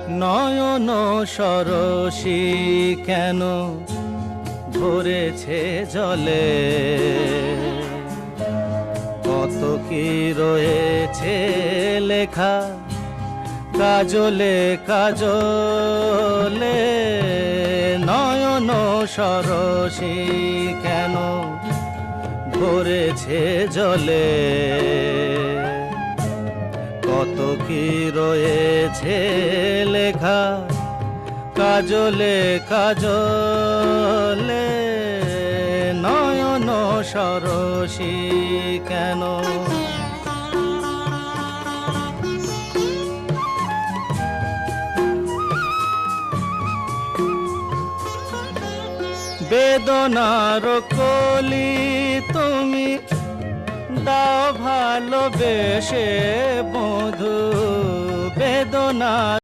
নয়ন সরসী কেন ভরেছে জলে, কত কি রয়েছে লেখা কাজলে কাজলে। নয়ন সরসী কেন ভরেছে জলে, কত কি রয়েছে লেখা কাজলে কাজলে। নয়ন সরসী কেন। বেদনার কলি তুমি দাও ভালোবেসে বধূ, বেদনা